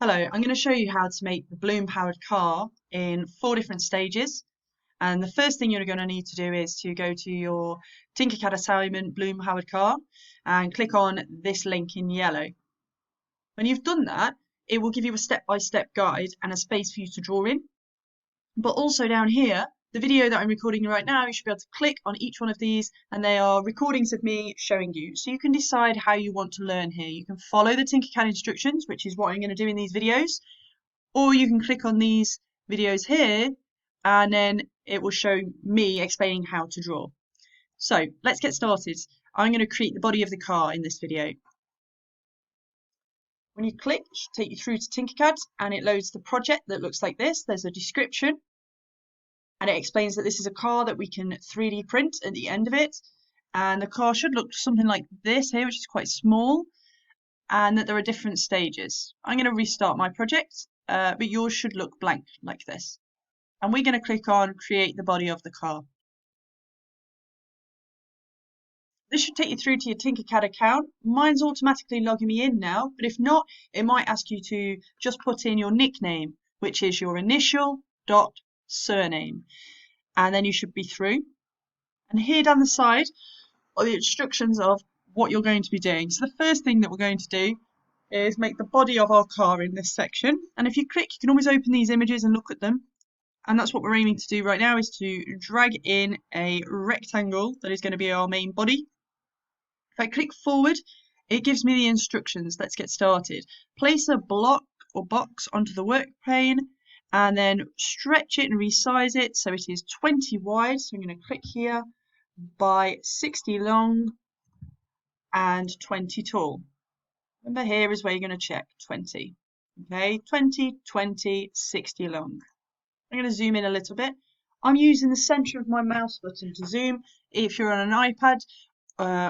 Hello, I'm going to show you how to make the balloon powered car in 4 different stages. And the first thing you're going to need to do is to go to your Tinkercad assignment balloon powered car and click on this link in yellow. When you've done that, it will give you a step-by-step guide and a space for you to draw in. But also down here, the video that I'm recording right now, you should be able to click on each one of these and they are recordings of me showing you. So you can decide how you want to learn here. You can follow the Tinkercad instructions, which is what I'm going to do in these videos, or you can click on these videos here and then it will show me explaining how to draw. So let's get started. I'm going to create the body of the car in this video. When you click, it should take you through to Tinkercad and it loads the project that looks like this. There's a description and it explains that this is a car that we can 3D print at the end of it. And the car should look something like this here, which is quite small, and that there are different stages. I'm going to restart my project, but yours should look blank like this. And we're going to click on create the body of the car. This should take you through to your Tinkercad account. Mine's automatically logging me in now, but if not, it might ask you to just put in your nickname, which is your initial dot surname, and then you should be through. And here down the side are the instructions of what you're going to be doing. So the first thing that we're going to do is make the body of our car in this section. And if you click, you can always open these images and look at them. And that's what we're aiming to do right now, is to drag in a rectangle that is going to be our main body. If I click forward, it gives me the instructions. Let's get started. Place a block or box onto the work plane and then stretch it and resize it so it is 20 wide. So I'm going to click here, by 60 long and 20 tall. Remember, here is where you're going to check 20. Okay, 20, 20, 60 long. I'm going to zoom in a little bit. I'm using the center of my mouse button to zoom. If you're on an iPad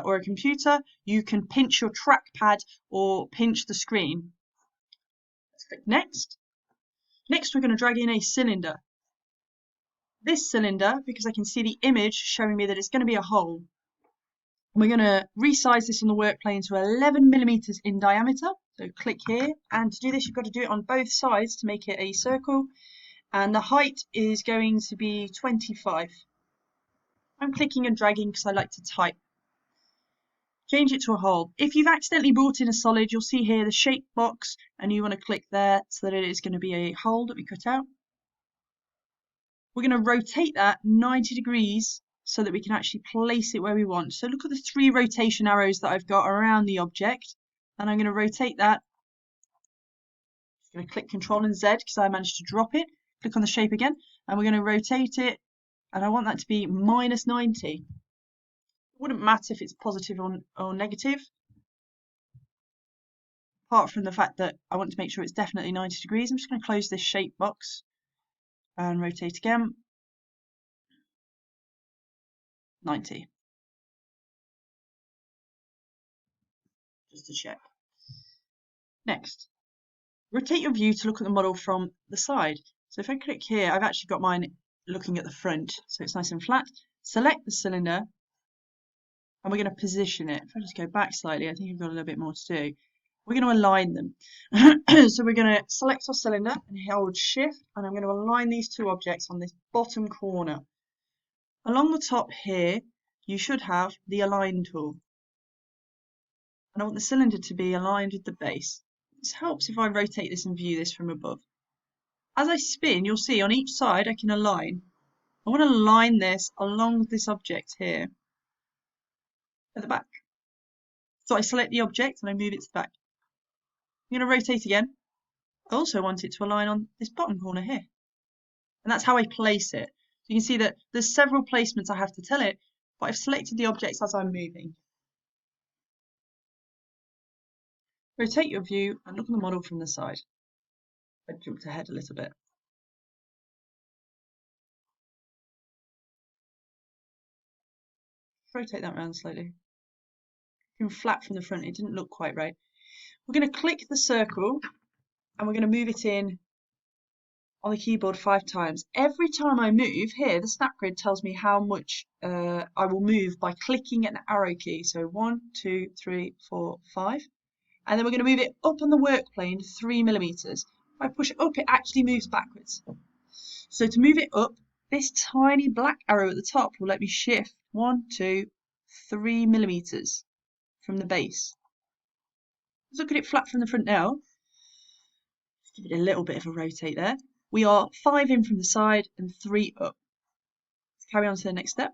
or a computer, you can pinch your trackpad or pinch the screen. Let's click next. Next, we're going to drag in a cylinder. This cylinder, because I can see the image showing me that it's going to be a hole. We're going to resize this on the work plane to 11 millimeters in diameter. So click here, and to do this, you've got to do it on both sides to make it a circle. And the height is going to be 25. I'm clicking and dragging because I like to type. Change it to a hole. If you've accidentally brought in a solid, you'll see here the shape box, and you want to click there so that it is going to be a hole that we cut out. We're going to rotate that 90 degrees so that we can actually place it where we want. So look at the 3 rotation arrows that I've got around the object, and I'm going to rotate that. I'm going to click Control and Z because I managed to drop it. Click on the shape again, and we're going to rotate it, and I want that to be minus 90. It wouldn't matter if it's positive or negative, apart from the fact that I want to make sure it's definitely 90 degrees. I'm just going to close this shape box and rotate again. 90. Just to check. Next, rotate your view to look at the model from the side. So if I click here, I've actually got mine looking at the front, so it's nice and flat. Select the cylinder, and we're going to position it. If I just go back slightly, I think I've got a little bit more to do. We're going to align them. So we're going to select our cylinder and hold Shift, and I'm going to align these 2 objects on this bottom corner. Along the top here, you should have the Align tool. And I want the cylinder to be aligned with the base. This helps if I rotate this and view this from above. As I spin, you'll see on each side I can align. I want to align this along this object here at the back. So I select the object and I move it to the back. I'm going to rotate again. I also want it to align on this bottom corner here. And that's how I place it. So you can see that there's several placements I have to tell it, but I've selected the objects as I'm moving. Rotate your view and look at the model from the side. I jumped ahead a little bit. Rotate that around slightly. Flat from the front, it didn't look quite right. We're going to click the circle and we're going to move it in on the keyboard 5 times. Every time I move here, the snap grid tells me how much I will move by clicking an arrow key. So 1, 2, 3, 4, 5. And then we're going to move it up on the work plane 3 millimeters. If I push it up, it actually moves backwards. So to move it up, this tiny black arrow at the top will let me shift 1, 2, 3 millimeters from the base. Let's look at it flat from the front now. Give it a little bit of a rotate there. We are 5 in from the side and 3 up. Let's carry on to the next step.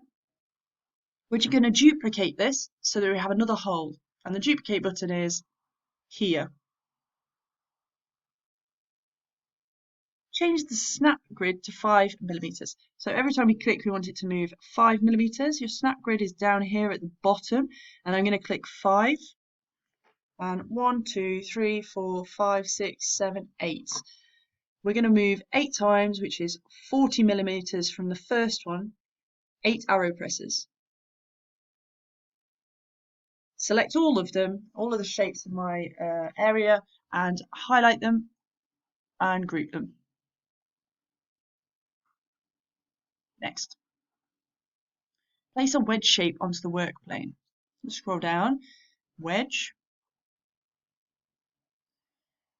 We're just going to duplicate this so that we have another hole. And the duplicate button is here. Change the snap grid to 5 millimeters. So every time we click, we want it to move 5 millimeters. Your snap grid is down here at the bottom, and I'm going to click 5. And 1, 2, 3, 4, 5, 6, 7, 8. We're going to move 8 times, which is 40 millimeters from the first one, 8 arrow presses. Select all of them, all of the shapes in my area, and highlight them and group them. Next. Place a wedge shape onto the work plane. Let's scroll down. Wedge.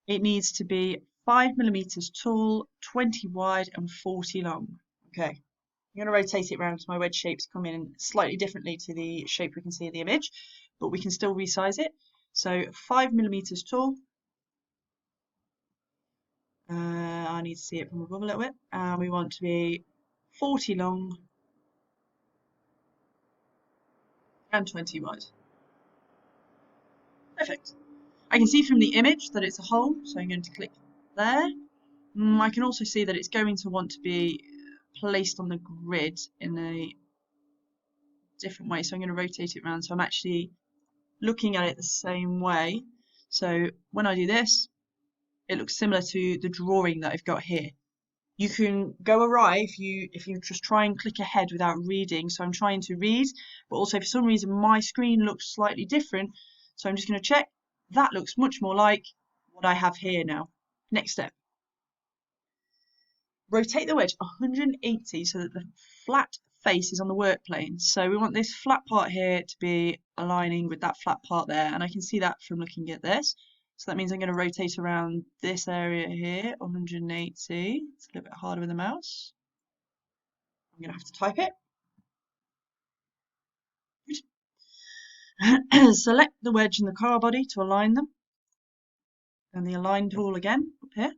It needs to be 5 millimeters tall, 20 wide, and 40 long. Okay. I'm going to rotate it around so my wedge shapes come in slightly differently to the shape we can see in the image, but we can still resize it. So 5 millimeters tall. I need to see it from above a little bit. And we want to be 40 long and 20 wide. Perfect. I can see from the image that it's a hole, so I'm going to click there. I can also see that it's going to want to be placed on the grid in a different way, so I'm going to rotate it around so I'm actually looking at it the same way. So when I do this, it looks similar to the drawing that I've got here. You can go awry if you just try and click ahead without reading. So I'm trying to read, but also for some reason my screen looks slightly different. So I'm just going to check. That looks much more like what I have here now. Next step. Rotate the wedge 180 so that the flat face is on the work plane. So we want this flat part here to be aligning with that flat part there, and I can see that from looking at this. So that means I'm going to rotate around this area here 180. It's a little bit harder with the mouse. I'm going to have to type it. Select the wedge and the car body to align them, and the align tool again up here.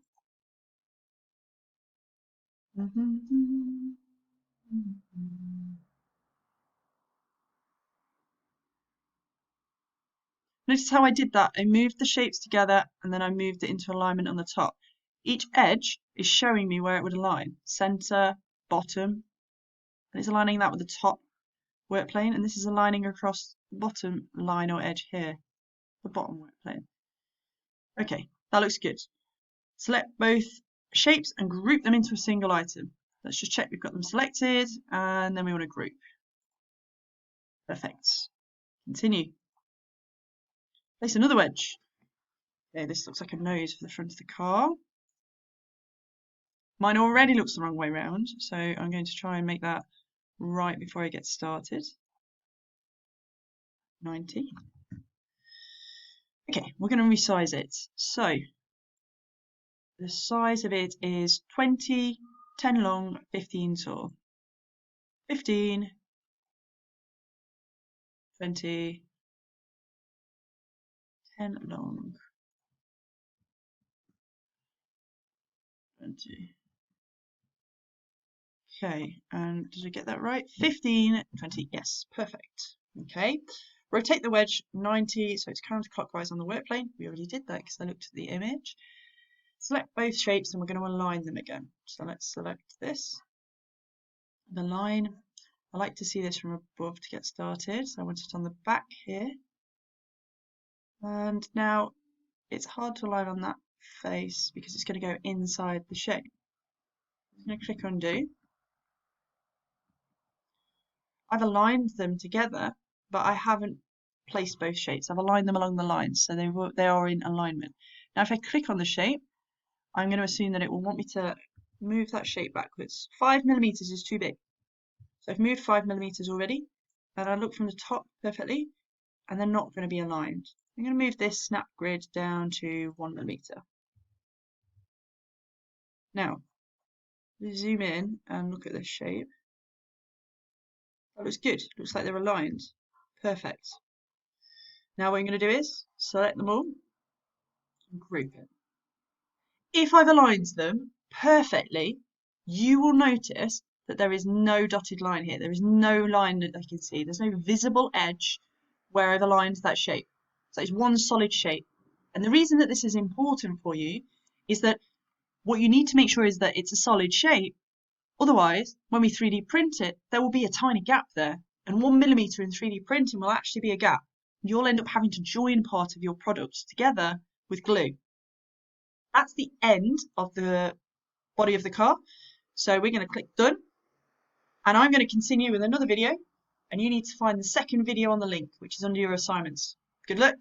Notice how I did that. I moved the shapes together and then I moved it into alignment on the top. Each edge is showing me where it would align. Center, bottom, and it's aligning that with the top work plane, and this is aligning across the bottom line or edge here, the bottom work plane. Okay, that looks good. Select both shapes and group them into a single item. Let's just check we've got them selected, and then we want to group. Perfect. Continue. Place another wedge. Okay, this looks like a nose for the front of the car. Mine already looks the wrong way round, so I'm going to try and make that right before I get started. 90. Okay, we're going to resize it. So the size of it is 20, 10 long, 15 tall. 15, 20, 10 long, 20. Okay, and did I get that right? 15, 20, yes, perfect. Okay, rotate the wedge 90 so it's counterclockwise on the work plane. We already did that because I looked at the image. Select both shapes and we're going to align them again. So let's select this. The line. I like to see this from above to get started. So I want it on the back here. And now it's hard to align on that face because it's going to go inside the shape. I'm going to click undo. I've aligned them together, but I haven't placed both shapes. I've aligned them along the lines, so they are in alignment. Now if I click on the shape, I'm going to assume that it will want me to move that shape backwards. 5 millimeters is too big. So I've moved 5 millimeters already, and I look from the top perfectly. and they're not going to be aligned. I'm going to move this snap grid down to 1mm. Now, zoom in and look at this shape. That looks good. Looks like they're aligned. Perfect. Now what I'm going to do is select them all and group it. If I've aligned them perfectly, you will notice that there is no dotted line here. There is no line that I can see. There's no visible edge where I've aligned that shape. So it's one solid shape. And the reason that this is important for you is that what you need to make sure is that it's a solid shape. Otherwise, when we 3D print it, there will be a tiny gap there. And 1mm in 3D printing will actually be a gap. You'll end up having to join part of your product together with glue. That's the end of the body of the car. So we're going to click done. And I'm going to continue with another video. And you need to find the second video on the link, which is under your assignments. Good luck.